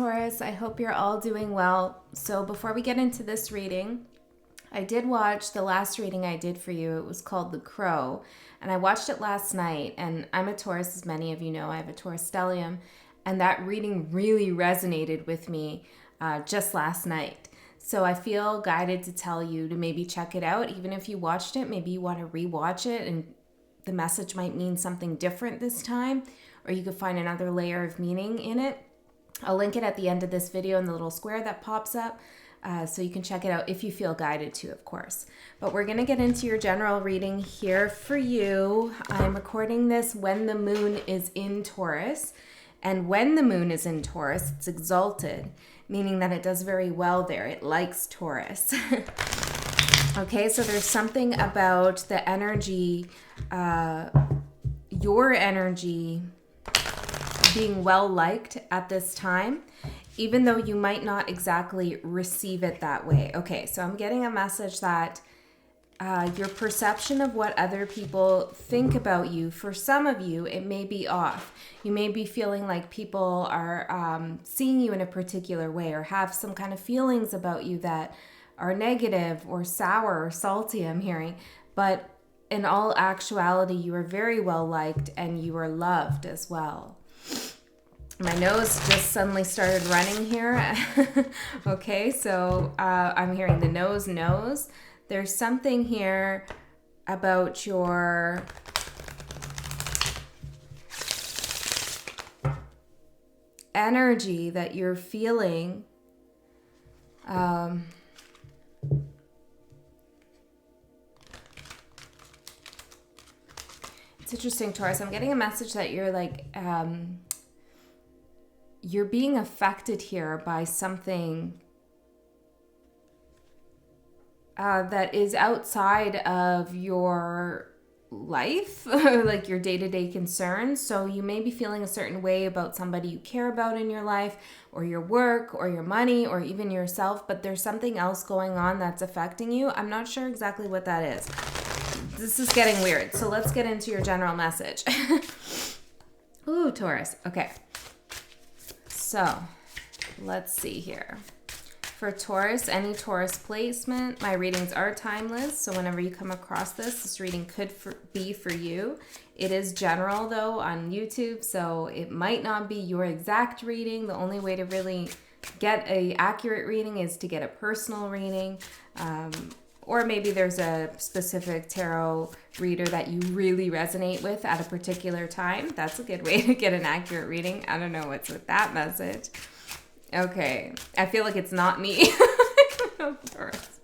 Taurus, I hope you're all doing well. So before we get into this reading, I did watch the last reading I did for you. It was called The Crow, and I watched it last night, and I'm a Taurus, as many of you know. I have a Taurus stellium, and that reading really resonated with me just last night. So I feel guided to tell you to maybe check it out. Even if you watched it, maybe you want to rewatch it, and the message might mean something different this time, or you could find another layer of meaning in it. I'll link it at the end of this video in the little square that pops up, so you can check it out if you feel guided to, of course. But we're going to get into your general reading here for you. I'm recording this when the moon is in Taurus. And when the moon is in Taurus, it's exalted, meaning that it does very well there. It likes Taurus. Okay, so there's something about the energy, your energy, being well liked at this time, even though you might not exactly receive it that way. Okay, so I'm getting a message that your perception of what other people think about you, for some of you, it may be off. You may be feeling like people are seeing you in a particular way, or have some kind of feelings about you that are negative or sour or salty, I'm hearing. But in all actuality, you are very well liked and you are loved as well. My nose just suddenly started running here. Okay, so I'm hearing the nose. There's something here about your energy that you're feeling. It's interesting, Taurus. I'm getting a message that you're like... you're being affected here by something that is outside of your life, like your day-to-day concerns. So you may be feeling a certain way about somebody you care about in your life, or your work, or your money, or even yourself, but there's something else going on that's affecting you. I'm not sure exactly what that is. This is getting weird. So let's get into your general message. Ooh, Taurus. Okay. So, let's see here. For Taurus, any Taurus placement, my readings are timeless. So whenever you come across this reading could be for you. It is general, though, on YouTube, so it might not be your exact reading. The only way to really get an accurate reading is to get a personal reading. Or maybe there's a specific tarot reader that you really resonate with at a particular time. That's a good way to get an accurate reading. I don't know what's with that message. Okay. I feel like it's not me. It's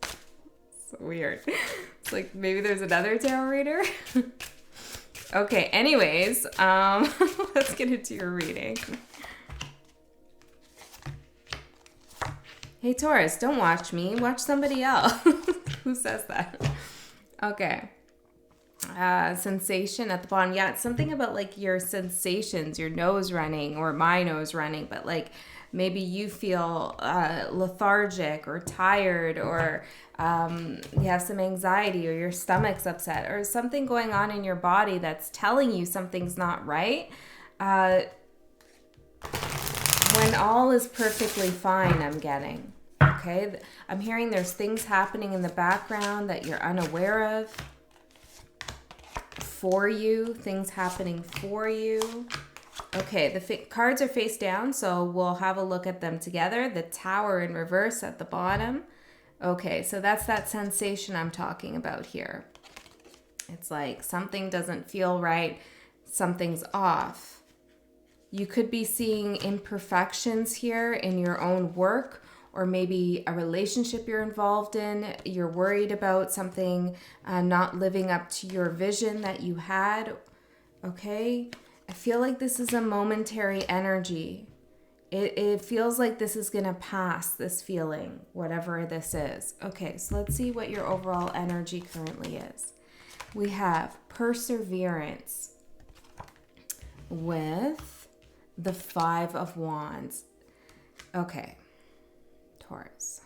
so weird. It's like maybe there's another tarot reader. Okay. Anyways, let's get into your reading. Hey, Taurus, don't watch me. Watch somebody else. Who says that? Okay. Sensation at the bottom. Yeah, it's something about like your sensations, your nose running or my nose running, but like maybe you feel lethargic or tired, or you have some anxiety, or your stomach's upset, or something going on in your body that's telling you something's not right. When all is perfectly fine, I'm getting. Okay, I'm hearing there's things happening in the background that you're unaware of for you, things happening for you. Okay, the cards are face down, so we'll have a look at them together. The Tower in reverse at the bottom. Okay, so that's that sensation I'm talking about here. It's like something doesn't feel right, something's off. You could be seeing imperfections here in your own work, or maybe a relationship you're involved in. You're worried about something not living up to your vision that you had. Okay? I feel like this is a momentary energy. It feels like this is going to pass, this feeling, whatever this is. Okay, so let's see what your overall energy currently is. We have perseverance with the Five of Wands. Okay, Taurus.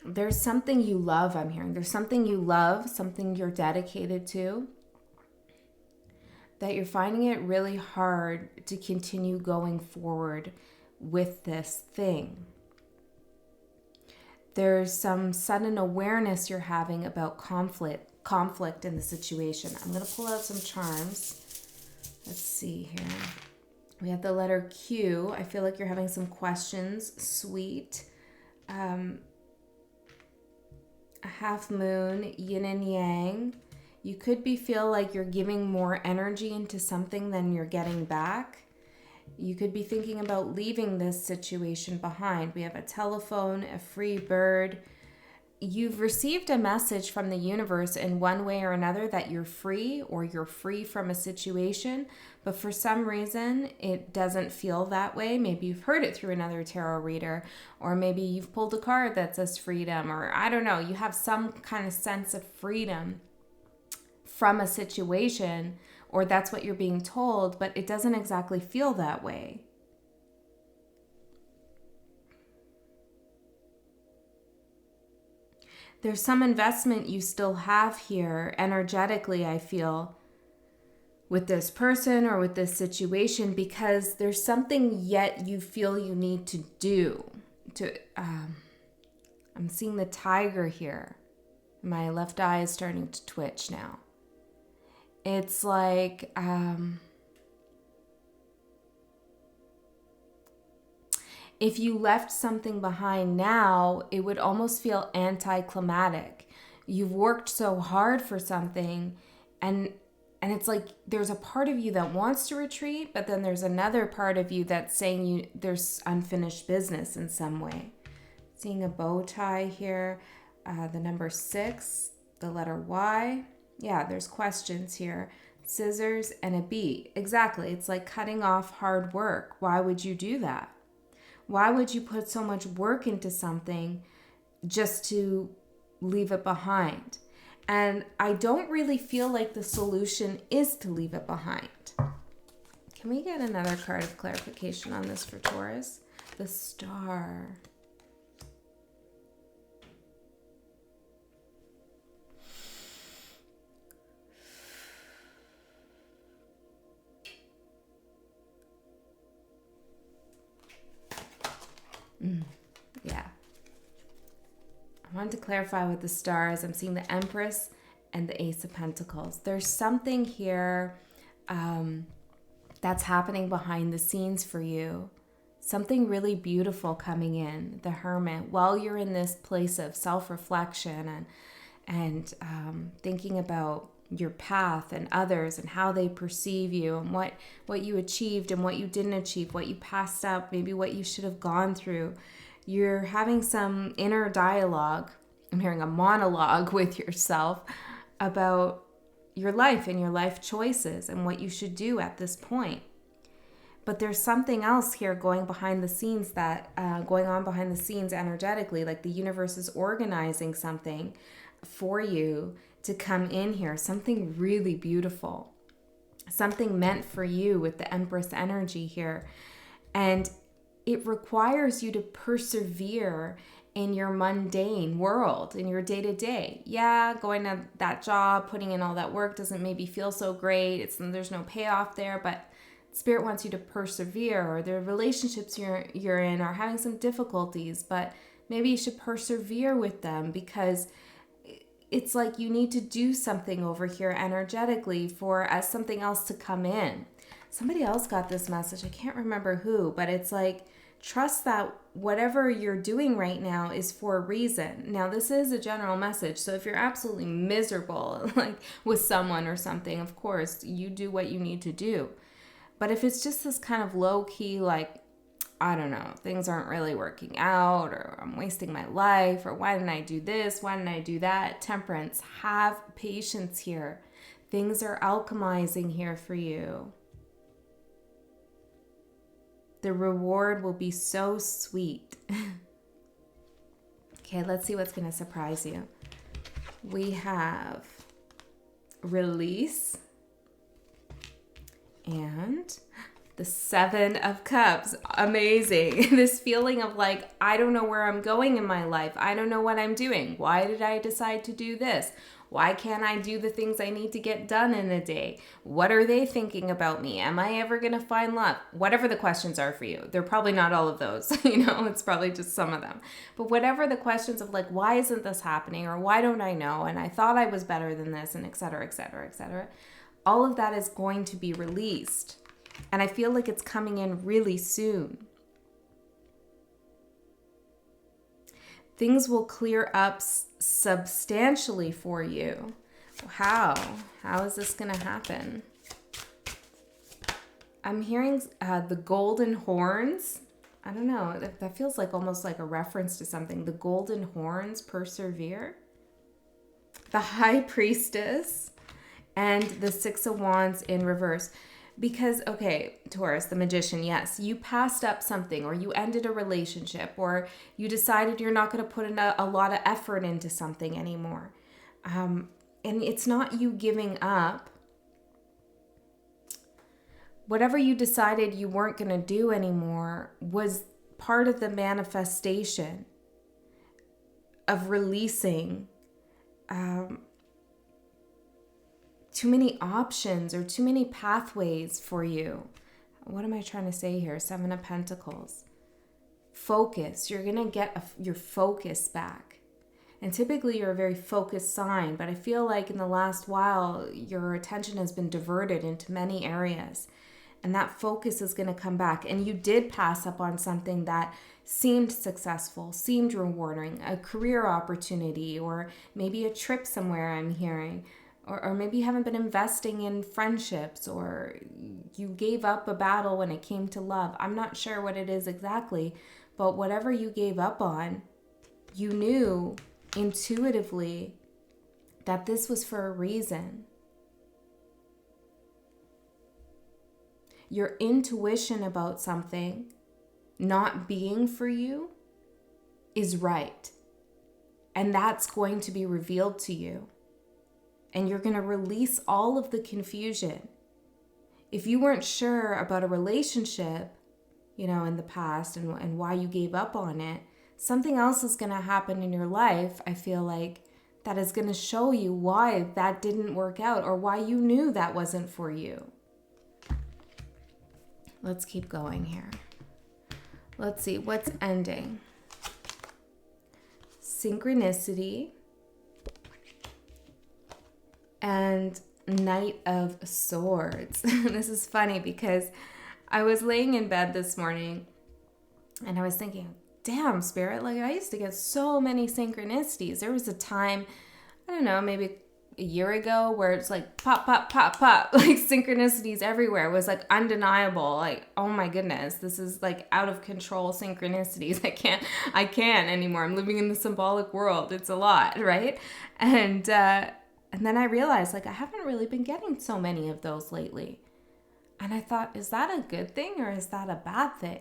There's something you love, I'm hearing. There's something you love, something you're dedicated to. that you're finding it really hard to continue going forward with this thing. There's some sudden awareness you're having about conflict in the situation. I'm going to pull out some charms. Let's see here. We have the letter Q. I feel like you're having some questions. Sweet. A half moon, yin and yang. You could feel like you're giving more energy into something than you're getting back. You could be thinking about leaving this situation behind. We have a telephone, a free bird. You've received a message from the universe in one way or another that you're free, or you're free from a situation, but for some reason it doesn't feel that way. Maybe you've heard it through another tarot reader, or maybe you've pulled a card that says freedom, or I don't know, you have some kind of sense of freedom from a situation, or that's what you're being told, but it doesn't exactly feel that way. There's some investment you still have here energetically, I feel, with this person or with this situation, because there's something yet you feel you need to do. I'm seeing the tiger here. My left eye is starting to twitch now. It's like, if you left something behind now, it would almost feel anticlimactic. You've worked so hard for something, and it's like there's a part of you that wants to retreat, but then there's another part of you that's saying there's unfinished business in some way. Seeing a bow tie here, the number 6, the letter Y. Yeah, there's questions here. Scissors and a bee. Exactly. It's like cutting off hard work. Why would you do that? Why would you put so much work into something just to leave it behind? And I don't really feel like the solution is to leave it behind. Can we get another card of clarification on this for Taurus? The Star. Yeah. I wanted to clarify with the stars. I'm seeing the Empress and the Ace of Pentacles. There's something here that's happening behind the scenes for you. Something really beautiful coming in. The Hermit. While you're in this place of self-reflection and thinking about your path and others and how they perceive you and what you achieved and what you didn't achieve, what you passed up, maybe what you should have gone through. You're having some inner dialogue. I'm hearing a monologue with yourself about your life and your life choices and what you should do at this point. But there's something else here going behind the scenes going on behind the scenes energetically, like the universe is organizing something for you to come in here, something really beautiful, something meant for you with the Empress energy here. And it requires you to persevere in your mundane world, in your day-to-day. Yeah, going to that job, putting in all that work doesn't maybe feel so great. There's no payoff there, but Spirit wants you to persevere. Or the relationships you're in are having some difficulties, but maybe you should persevere with them, because it's like you need to do something over here energetically for something else to come in. Somebody else got this message. I can't remember who, but it's like, trust that whatever you're doing right now is for a reason. Now, this is a general message. So if you're absolutely miserable, like with someone or something, of course, you do what you need to do. But if it's just this kind of low key, like, I don't know, things aren't really working out, or I'm wasting my life, or why didn't I do this? Why didn't I do that? Temperance, have patience here. Things are alchemizing here for you. The reward will be so sweet. Okay, let's see what's going to surprise you. We have release and the 7 of Cups. Amazing. This feeling of like, I don't know where I'm going in my life. I don't know what I'm doing. Why did I decide to do this? Why can't I do the things I need to get done in a day? What are they thinking about me? Am I ever going to find love? Whatever the questions are for you. They're probably not all of those, it's probably just some of them. But whatever the questions of like, why isn't this happening? Or why don't I know? And I thought I was better than this, and et cetera, et cetera, et cetera. All of that is going to be released. And I feel like it's coming in really soon. Things will clear up substantially for you. How? How is this going to happen? I'm hearing the golden horns. I don't know. That feels like almost like a reference to something. The golden horns persevere. The high priestess and the 6 of wands in reverse. Because, okay, Taurus, the magician, yes, you passed up something, or you ended a relationship, or you decided you're not going to put in a lot of effort into something anymore. And it's not you giving up. Whatever you decided you weren't going to do anymore was part of the manifestation of releasing too many options or too many pathways for you. What am I trying to say here? 7 of Pentacles. Focus. You're going to get your focus back. And typically you're a very focused sign, but I feel like in the last while, your attention has been diverted into many areas. And that focus is going to come back. And you did pass up on something that seemed successful, seemed rewarding, a career opportunity, or maybe a trip somewhere I'm hearing. Or maybe you haven't been investing in friendships, or you gave up a battle when it came to love. I'm not sure what it is exactly, but whatever you gave up on, you knew intuitively that this was for a reason. Your intuition about something not being for you is right. And that's going to be revealed to you. And you're going to release all of the confusion. If you weren't sure about a relationship, in the past and why you gave up on it, something else is going to happen in your life, I feel like, that is going to show you why that didn't work out or why you knew that wasn't for you. Let's keep going here. Let's see, what's ending? Synchronicity. And Knight of Swords. This is funny because I was laying in bed this morning and I was thinking, damn, Spirit, like I used to get so many synchronicities. There was a time, I don't know, maybe a year ago where it's like pop, pop, pop, pop, like synchronicities everywhere. It was like undeniable. Like, oh my goodness, this is like out of control synchronicities. I can't anymore. I'm living in the symbolic world. It's a lot, right? And then I realized, like, I haven't really been getting so many of those lately. And I thought, is that a good thing or is that a bad thing?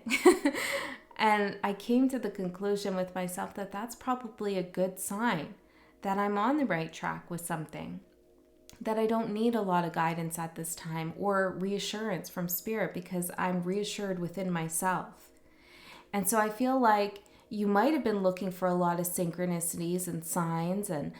And I came to the conclusion with myself that that's probably a good sign that I'm on the right track with something, that I don't need a lot of guidance at this time or reassurance from Spirit because I'm reassured within myself. And so I feel like you might have been looking for a lot of synchronicities and signs and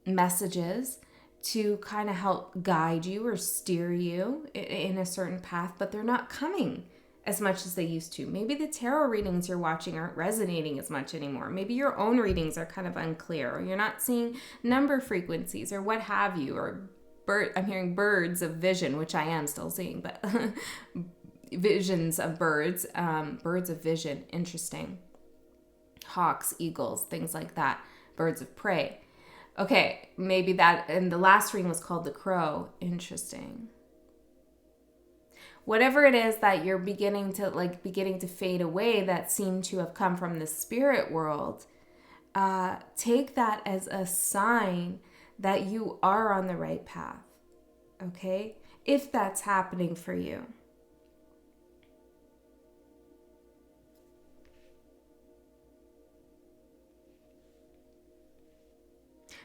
messages to kind of help guide you or steer you in a certain path, but they're not coming as much as they used to. Maybe the tarot readings you're watching aren't resonating as much anymore. Maybe your own readings are kind of unclear, or you're not seeing number frequencies or what have you, or I'm hearing birds of vision, which I am still seeing, but visions of birds, birds of vision, interesting. Hawks, eagles, things like that, birds of prey. Okay, maybe that, and the last reading was called the crow. Interesting. Whatever it is that you're beginning to fade away that seem to have come from the spirit world, take that as a sign that you are on the right path, okay? If that's happening for you.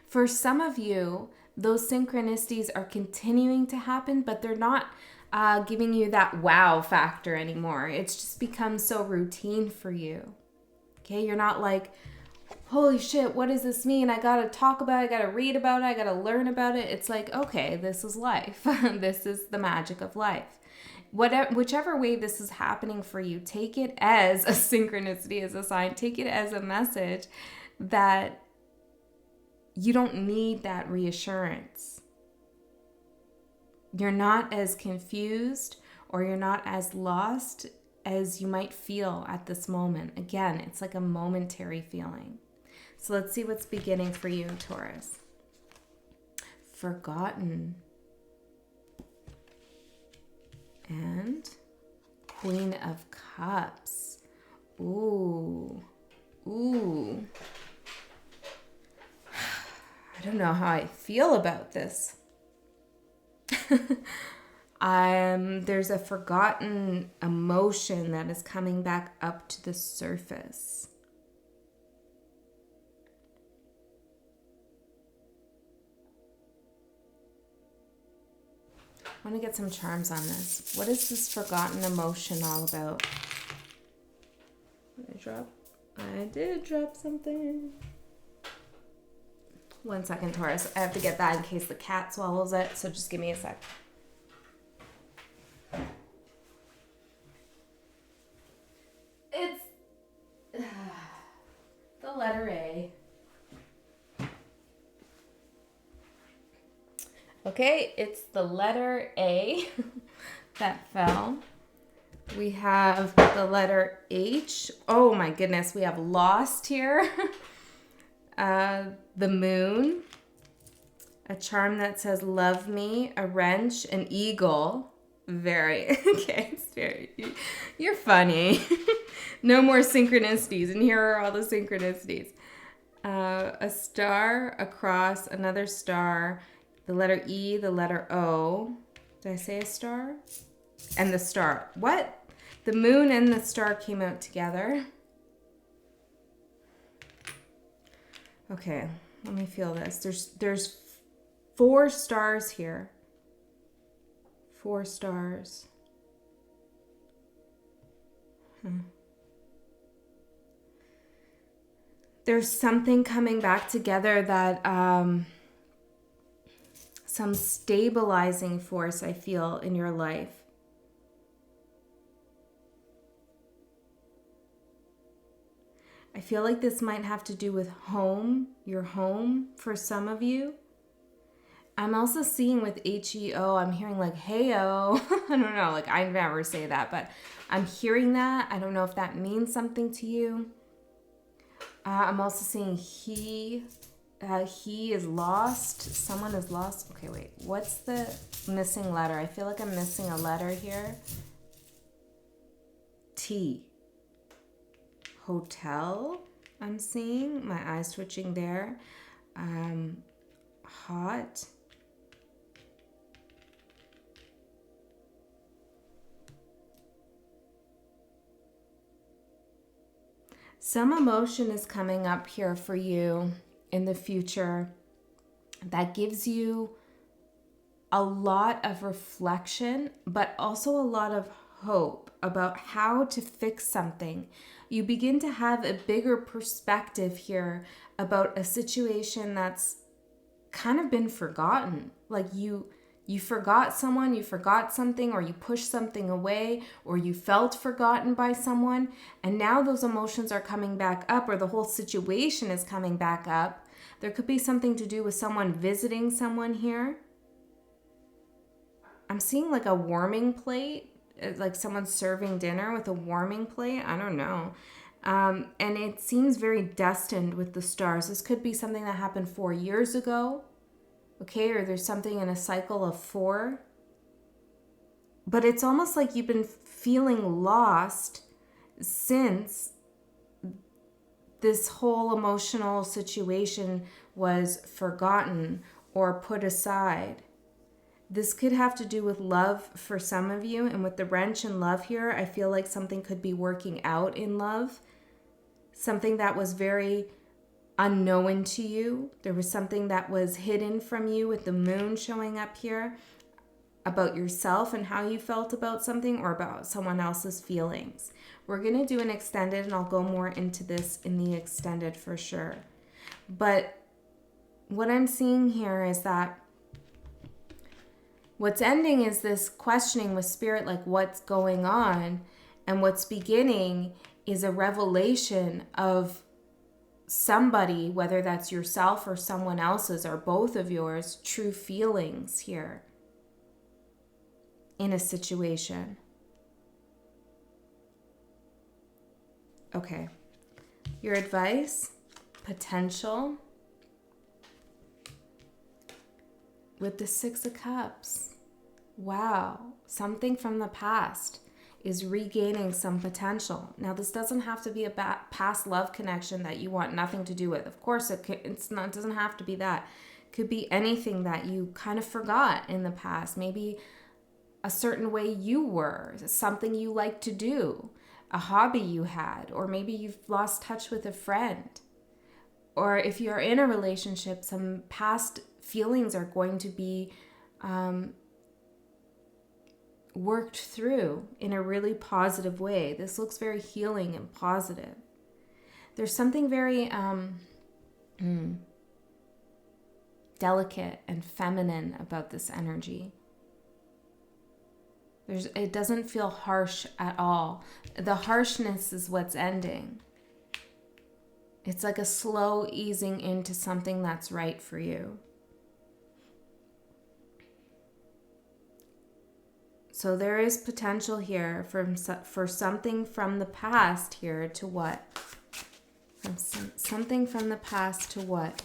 For some of you, those synchronicities are continuing to happen, but they're not giving you that wow factor anymore. It's just become so routine for you. Okay, you're not like, holy shit, what does this mean? I gotta talk about it, I gotta read about it, I gotta learn about it. It's like, okay, this is life. This is the magic of life. Whichever way this is happening for you, take it as a synchronicity, as a sign. Take it as a message that you don't need that reassurance. You're not as confused or you're not as lost as you might feel at this moment. Again, it's like a momentary feeling. So let's see what's beginning for you, Taurus. Forgotten. And Queen of Cups. Ooh. Ooh. I don't know how I feel about this. There's a forgotten emotion that is coming back up to the surface. I want to get some charms on this. What is this forgotten emotion all about? I did drop something. 1 second, Taurus. I have to get that in case the cat swallows it, so just give me a sec. It's the letter A. Okay, it's the letter A that fell. We have the letter H. Oh my goodness, we have lost here. The moon. A charm that says love me. A wrench. An eagle. Very, okay, it's very, you're funny. No more synchronicities, and here are all the synchronicities. A star, a cross, another star, the letter E, the letter O. Did I say a star? And the star. What? The moon and the star came out together. Okay, let me feel this. There's 4 stars here. 4 stars. There's something coming back together that some stabilizing force I feel in your life. I feel like this might have to do with home, your home for some of you. I'm also seeing with HEO, I'm hearing like, hey-o. I don't know, like I never say that, but I'm hearing that. I don't know if that means something to you. I'm also seeing he is lost. Someone is lost. Okay, wait. What's the missing letter? I feel like I'm missing a letter here. T. Hotel, I'm seeing. My eyes twitching there. Hot. Some emotion is coming up here for you in the future that gives you a lot of reflection, but also a lot of hope about how to fix something. You begin to have a bigger perspective here about a situation that's kind of been forgotten. Like you forgot someone, you forgot something, or you pushed something away, or you felt forgotten by someone, and now those emotions are coming back up, or the whole situation is coming back up. There could be something to do with someone visiting someone here. I'm seeing like a warming plate, like someone serving dinner with a warming plate. I don't know. And it seems very destined with the stars. This could be something that happened 4 years ago. Okay, or there's something in a cycle of 4. But it's almost like you've been feeling lost since this whole emotional situation was forgotten or put aside. This could have to do with love for some of you, and with the wrench and love here, I feel like something could be working out in love. Something that was very unknown to you. There was something that was hidden from you with the moon showing up here. about yourself and how you felt about something, or about someone else's feelings. We're going to do an extended, and I'll go more into this in the extended for sure. But what I'm seeing here is that what's ending is this questioning with spirit, like what's going on, and what's beginning is a revelation of somebody, whether that's yourself or someone else's or both of yours, true feelings here in a situation. Okay. Your advice, potential, with the Six of Cups. Wow. Something from the past is regaining some potential. Now, this doesn't have to be a past love connection that you want nothing to do with. Of course, it doesn't have to be that. It could be anything that you kind of forgot in the past. Maybe a certain way you were, something you liked to do, a hobby you had, or maybe you've lost touch with a friend. Or if you're in a relationship, some past feelings are going to be worked through in a really positive way. This looks very healing and positive. There's something very delicate and feminine about this energy. It doesn't feel harsh at all. The harshness is what's ending. It's like a slow easing into something that's right for you. So there is potential here for something from the past here to what? From something from the past to what?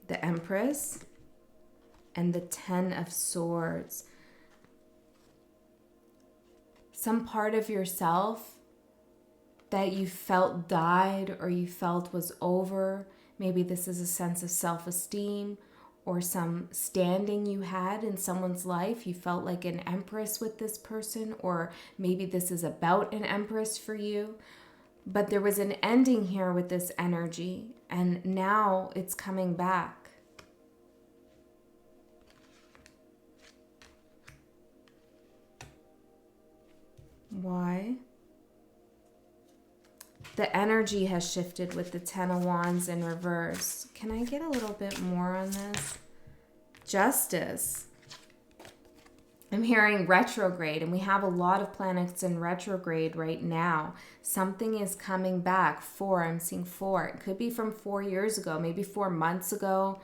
The Empress and the Ten of Swords. Some part of yourself that you felt died or you felt was over. Maybe this is a sense of self-esteem or some standing you had in someone's life. You felt like an empress with this person, or maybe this is about an empress for you. But there was an ending here with this energy, and now it's coming back. Why? The energy has shifted with the Ten of Wands in reverse. Can I get a little bit more on this? Justice. I'm hearing retrograde, and we have a lot of planets in retrograde right now. Something is coming back. I'm seeing 4. It could be from 4 years ago, maybe 4 months ago.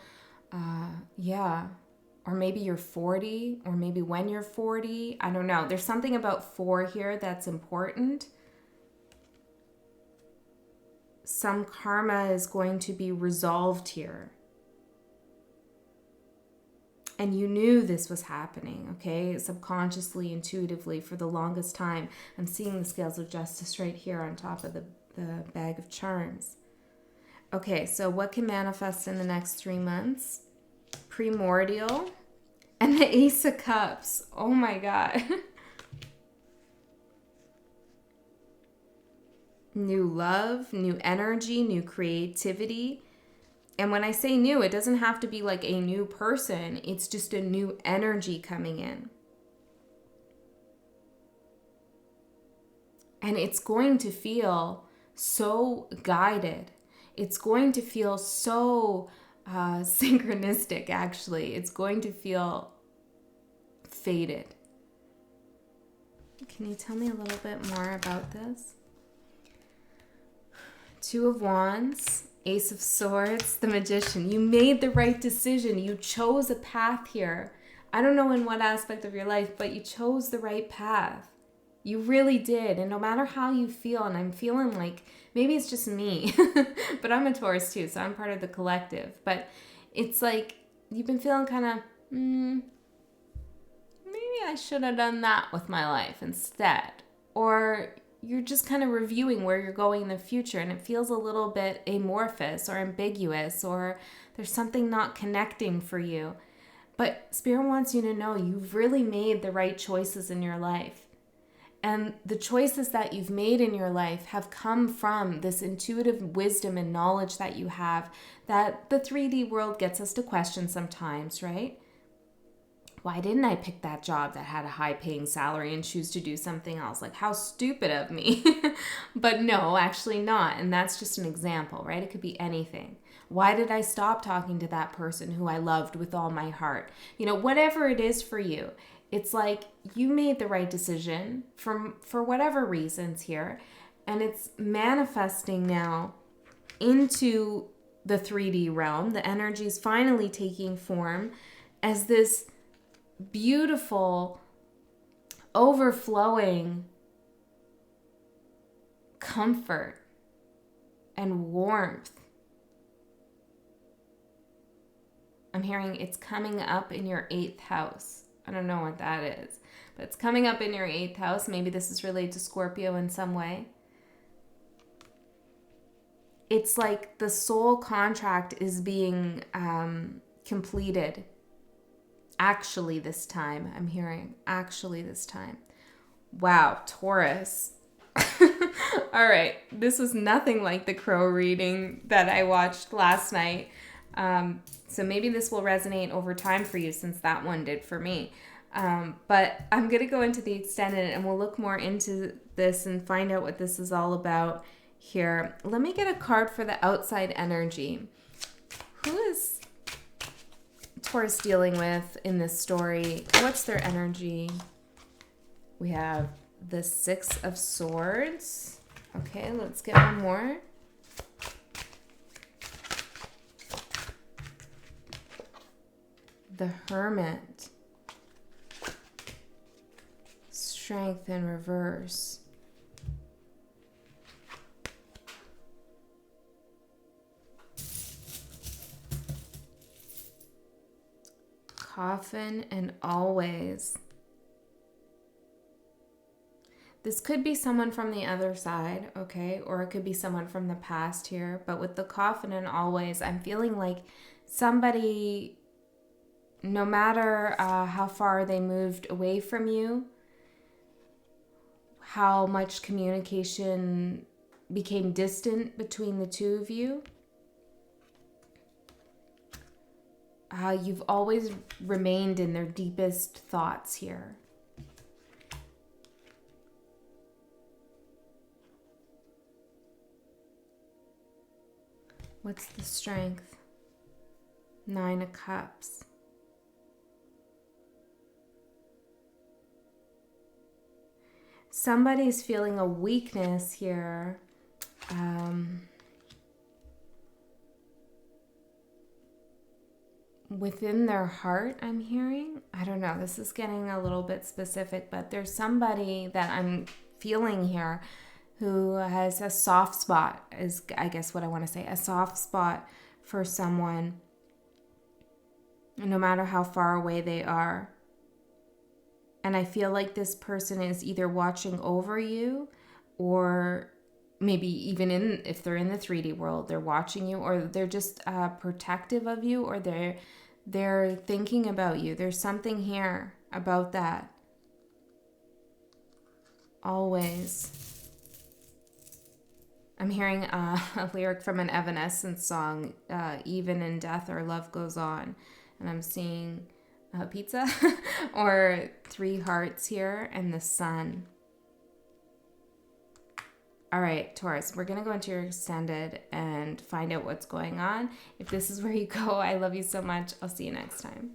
Or maybe you're 40, or maybe when you're 40. I don't know. There's something about 4 here that's important. Some karma is going to be resolved here. And you knew this was happening, okay? Subconsciously, intuitively, for the longest time. I'm seeing the scales of justice right here on top of the bag of charms. Okay, so what can manifest in the next 3 months? Primordial and the Ace of Cups. Oh my God. New love, new energy, new creativity. And when I say new, it doesn't have to be like a new person. It's just a new energy coming in. And it's going to feel so guided. It's going to feel so synchronistic, actually. It's going to feel fated. Can you tell me a little bit more about this? Two of Wands, Ace of Swords, the Magician. You made the right decision. You chose a path here. I don't know in what aspect of your life, but you chose the right path. You really did. And no matter how you feel, and I'm feeling like, maybe it's just me, but I'm a Taurus too, so I'm part of the collective. But it's like, you've been feeling kind of, maybe I should have done that with my life instead. Or you're just kind of reviewing where you're going in the future, and it feels a little bit amorphous or ambiguous, or there's something not connecting for you. But Spirit wants you to know you've really made the right choices in your life. And the choices that you've made in your life have come from this intuitive wisdom and knowledge that you have, that the 3D world gets us to question sometimes, right? Why didn't I pick that job that had a high paying salary and choose to do something else? Like, how stupid of me. But no, actually not. And that's just an example, right? It could be anything. Why did I stop talking to that person who I loved with all my heart? You know, whatever it is for you, it's like you made the right decision for whatever reasons here. And it's manifesting now into the 3D realm. The energy is finally taking form as this beautiful, overflowing comfort and warmth. I'm hearing it's coming up in your 8th house. I don't know what that is, but it's coming up in your 8th house. Maybe this is related to Scorpio in some way. It's like the soul contract is being completed. Actually this time, I'm hearing. Actually this time. Wow, Taurus. All right, this was nothing like the crow reading that I watched last night. So maybe this will resonate over time for you, since that one did for me. But I'm going to go into the extended and we'll look more into this and find out what this is all about here. Let me get a card for the outside energy. Who is Taurus dealing with in this story? What's their energy? We have the 6 of Swords. Okay, let's get one more. The Hermit. Strength in reverse. Often and always. This could be someone from the other side, okay? Or it could be someone from the past here. But with the coffin and always, I'm feeling like somebody, no matter how far they moved away from you, how much communication became distant between the two of you, you've always remained in their deepest thoughts here. What's the strength? 9 of Cups. Somebody's feeling a weakness here. Within their heart, I'm hearing. I don't know. This is getting a little bit specific, but there's somebody that I'm feeling here who has a soft spot, is I guess what I want to say, a soft spot for someone, no matter how far away they are. And I feel like this person is either watching over you, or maybe even if they're in the 3D world, they're watching you, or they're just protective of you, or they're thinking about you. There's something here about that. Always. I'm hearing a lyric from an Evanescence song, even in death our love goes on. And I'm seeing pizza or 3 hearts here and the sun. All right, Taurus, we're going to go into your extended and find out what's going on. If this is where you go, I love you so much. I'll see you next time.